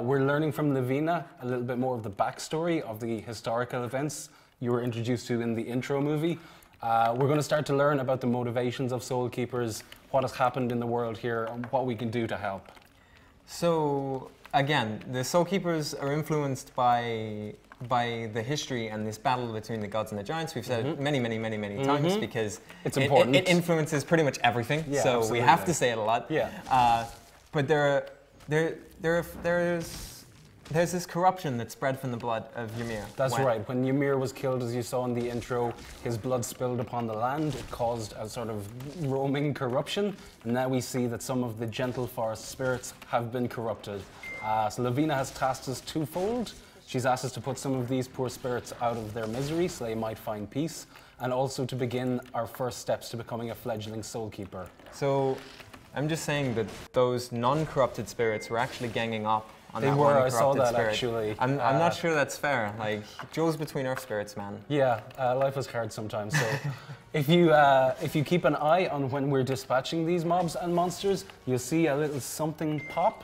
We're learning from Lavina a little bit more of the backstory of the historical events you were introduced to in the intro movie. We're going to start to learn about the motivations of Soul Keepers, what has happened in the world here, and what we can do to help. So, again, the Soul Keepers are influenced by the history and this battle between the gods and the giants. We've said it many times because it's important. It influences pretty much everything. Yeah, so absolutely. we have to say it a lot. Yeah. But there's this corruption that spread from the blood of Ymir. That's right. When Ymir was killed, as you saw in the intro, his blood spilled upon the land. It caused a sort of roaming corruption. And now we see that some of the gentle forest spirits have been corrupted. So Lavina has tasked us twofold. She's asked us to put some of these poor spirits out of their misery so they might find peace, and also to begin our first steps to becoming a fledgling soul keeper. So I'm just saying that those non-corrupted spirits were actually ganging up on that one I corrupted saw that spirit. actually. I'm not sure that's fair. Like, Joe's between Earth spirits, man. Yeah, life is hard sometimes. So if you keep an eye on when we're dispatching these mobs and monsters, you'll see a little something pop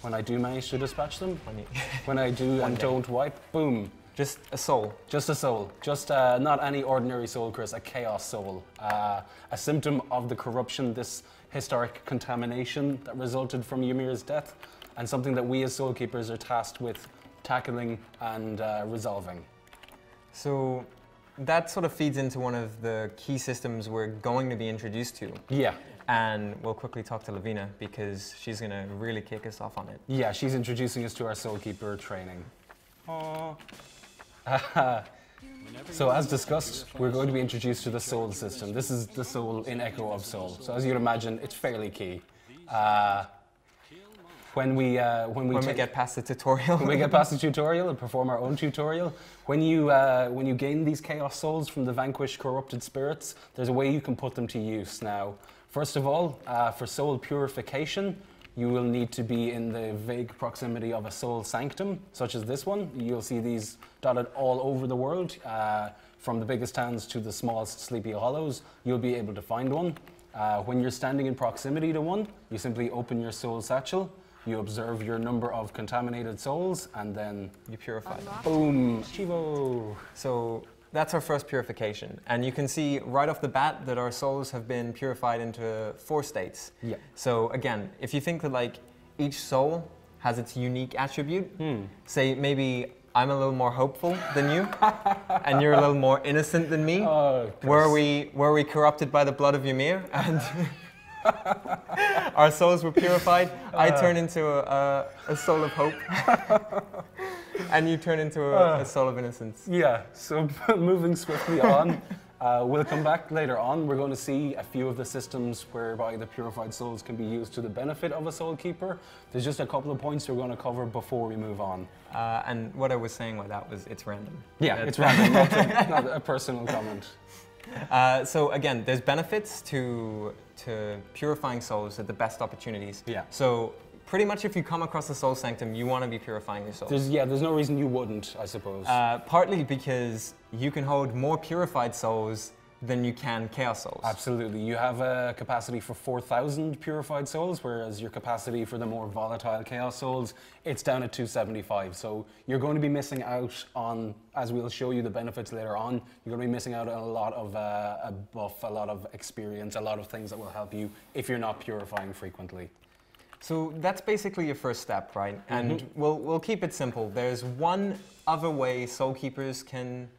when I do manage to dispatch them. When I do and don't wipe, boom. Just a soul. Just a soul. Just not any ordinary soul, Chris, a chaos soul. A symptom of the corruption, this historic contamination that resulted from Ymir's death, and something that we as Soul Keepers are tasked with tackling and resolving. So that sort of feeds into one of the key systems we're going to be introduced to. Yeah. And we'll quickly talk to Lavina because she's going to really kick us off on it. Yeah, she's introducing us to our Soul Keeper training. Aww. So as discussed, we're going to be introduced to the soul system. This is the soul in Echo of Soul. So as you'd imagine, it's fairly key. When we get past the tutorial. When we get past the tutorial and perform our own tutorial, when you gain these chaos souls from the vanquished corrupted spirits, there's a way you can put them to use. Now, first of all, for soul purification, you will need to be in the vague proximity of a soul sanctum, such as this one. You'll see these dotted all over the world, from the biggest towns to the smallest sleepy hollows. You'll be able to find one. When you're standing in proximity to one, you simply open your soul satchel. You observe your number of contaminated souls, and then you purify them. Boom! Chivo! So that's our first purification. And you can see right off the bat that our souls have been purified into 4 states. Yeah. So again, if you think that like each soul has its unique attribute, say maybe I'm a little more hopeful than you, and you're a little more innocent than me. Were we corrupted by the blood of Ymir? And our souls were purified. I turn into a soul of hope, and you turn into a soul of innocence. Yeah, so moving swiftly on, we'll come back later on. We're going to see a few of the systems whereby the purified souls can be used to the benefit of a soul keeper. There's just a couple of points we're going to cover before we move on. And what I was saying with that was it's random. Yeah, it's random, not a personal comment. So again, there's benefits to purifying souls at the best opportunities. Yeah. So pretty much if you come across a soul sanctum, you want to be purifying your soul. There's no reason you wouldn't, I suppose. Partly because you can hold more purified souls than you can chaos souls. Absolutely. You have a capacity for 4,000 purified souls, whereas your capacity for the more volatile chaos souls, it's down at 275. So you're going to be missing out on, as we'll show you the benefits later on, you're going to be missing out on a lot of a buff, a lot of experience, a lot of things that will help you if you're not purifying frequently. So that's basically your first step, right? And we'll keep it simple. There's one other way soul keepers can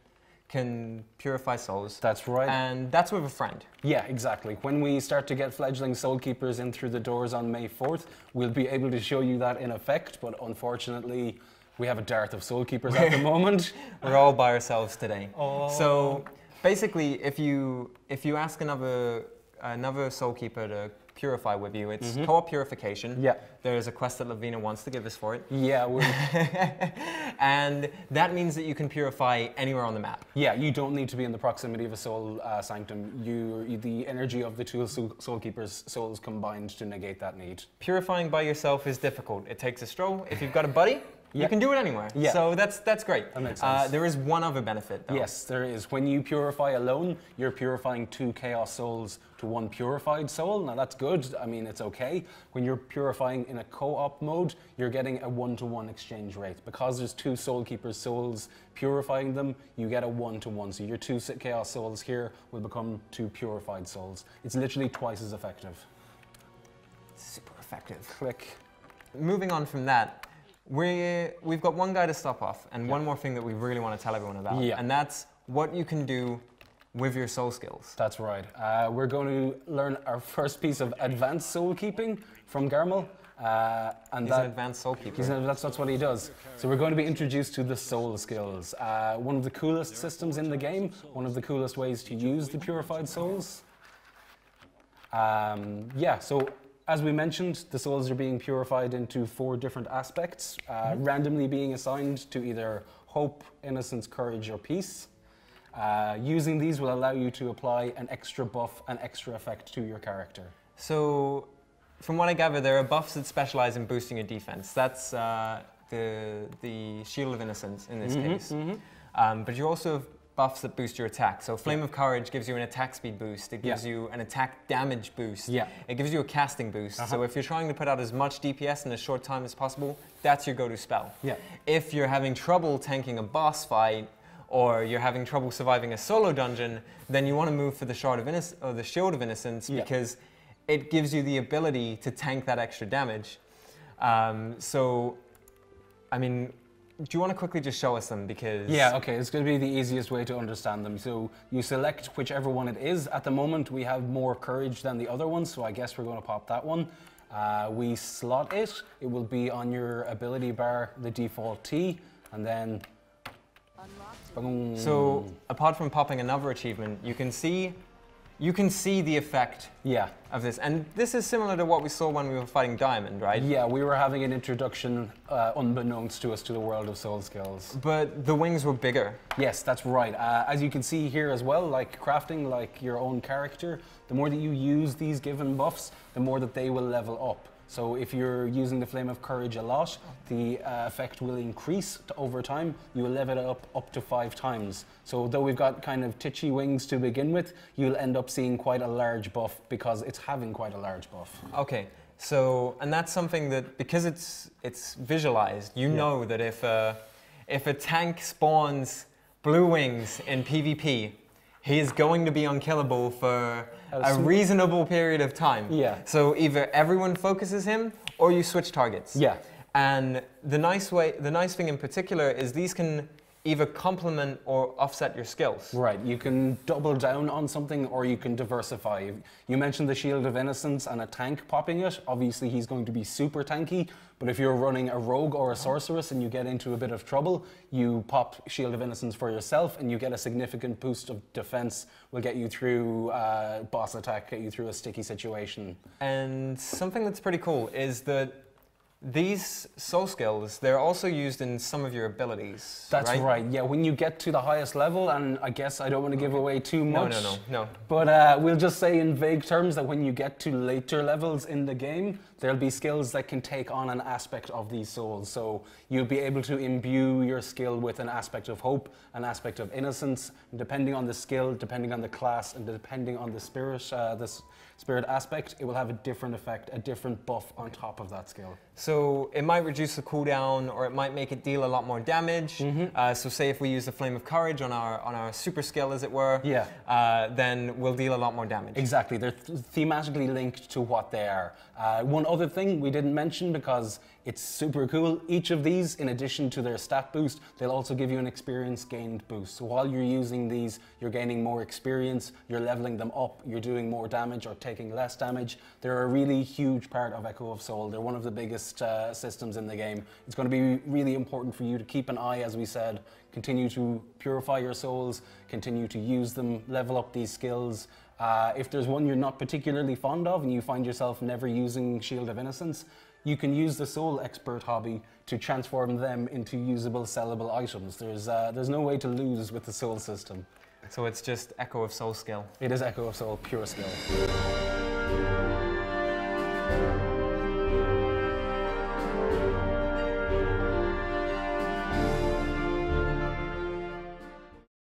purify souls. That's right. And that's with a friend. Yeah, exactly. When we start to get fledgling soul keepers in through the doors on May 4th, we'll be able to show you that in effect, but unfortunately, we have a dearth of soul keepers at the moment. We're all by ourselves today. Oh. So basically, if you ask another soul keeper to purify with you, it's co-op purification. Yeah. There's a quest that Lavina wants to give us for it. Yeah. And that means that you can purify anywhere on the map. Yeah, you don't need to be in the proximity of a soul sanctum. The energy of the two soul keepers' souls combined to negate that need. Purifying by yourself is difficult. It takes a stroll. If you've got a buddy, You can do it anywhere. Yeah. So that's great. That makes sense. There is one other benefit, though. Yes, there is. When you purify alone, you're purifying 2 chaos souls to 1 purified soul. Now that's good. I mean, it's okay. When you're purifying in a co-op mode, you're getting a 1-to-1 exchange rate. Because there's 2 Soul Keeper's souls purifying them, you get a 1-to-1. So your 2 chaos souls here will become 2 purified souls. It's literally twice as effective. Super effective. Click. Moving on from that, we've got one guy to stop off, and one more thing that we really want to tell everyone about, and that's what you can do with your soul skills. That's right. We're going to learn our first piece of advanced soul keeping from Garmel. He's an advanced soul keeper. That's what he does. So we're going to be introduced to the soul skills. One of the coolest systems in the game, one of the coolest ways to use the purified souls. So as we mentioned, the souls are being purified into 4 different aspects, randomly being assigned to either hope, innocence, courage, or peace. Using these will allow you to apply an extra buff, an extra effect to your character. So, from what I gather, there are buffs that specialize in boosting your defense. That's the Shield of Innocence in this case. But you also have buffs that boost your attack. So Flame of Courage gives you an attack speed boost. It gives you an attack damage boost. It gives you a casting boost. So if you're trying to put out as much DPS in as short time as possible, that's your go-to spell. If you're having trouble tanking a boss fight, or you're having trouble surviving a solo dungeon, then you want to move for the the Shield of Innocence because it gives you the ability to tank that extra damage. So, I mean, do you want to quickly just show us them? Because okay, it's going to be the easiest way to understand them. So you select whichever one it is. At the moment, we have more courage than the other ones, so I guess we're going to pop that one. We slot it. It will be on your ability bar, the default T, and then boom. So apart from popping another achievement, you can see the effect of this. And this is similar to what we saw when we were fighting Diamond, right? Yeah, we were having an introduction unbeknownst to us to the world of soul skills. But the wings were bigger. Yes, that's right. As you can see here as well, like crafting like your own character, the more that you use these given buffs, the more that they will level up. So if you're using the Flame of Courage a lot, the effect will increase over time. You will level it up to 5 times. So though we've got kind of titchy wings to begin with, you'll end up seeing quite a large buff because it's having quite a large buff. Okay, so, and that's something that, because it's visualized, you know that if a tank spawns blue wings in PvP, he is going to be unkillable for a reasonable period of time. So either everyone focuses him or you switch targets. And the nice thing in particular is these can either complement or offset your skills. Right, you can double down on something or you can diversify. You mentioned the Shield of Innocence and a tank popping it. Obviously he's going to be super tanky, but if you're running a rogue or a sorceress and you get into a bit of trouble, you pop Shield of Innocence for yourself and you get a significant boost of defense. Will get you through boss attack, get you through a sticky situation. And something that's pretty cool is that these soul skills, they're also used in some of your abilities. That's right. Yeah, when you get to the highest level, and I guess I don't want to give away too much. No. But we'll just say in vague terms that when you get to later levels in the game, there'll be skills that can take on an aspect of these souls. So you'll be able to imbue your skill with an aspect of hope, an aspect of innocence, and depending on the skill, depending on the class, and depending on the spirit aspect, it will have a different effect, a different buff on top of that skill. So it might reduce the cooldown, or it might make it deal a lot more damage. So say if we use the Flame of Courage on our super skill, as it were, then we'll deal a lot more damage. Exactly, they're thematically linked to what they are. One other thing we didn't mention because it's super cool, each of these, in addition to their stat boost, they'll also give you an experience gained boost. So while you're using these, you're gaining more experience, you're leveling them up, you're doing more damage or taking less damage. They're a really huge part of Echo of Soul. They're one of the biggest systems in the game. It's going to be really important for you to keep an eye, as we said, continue to purify your souls, continue to use them, level up these skills. If there's one you're not particularly fond of and you find yourself never using Shield of Innocence, you can use the Soul Expert hobby to transform them into usable, sellable items. There's no way to lose with the Soul system. So it's just Echo of Soul skill. It is Echo of Soul, pure skill.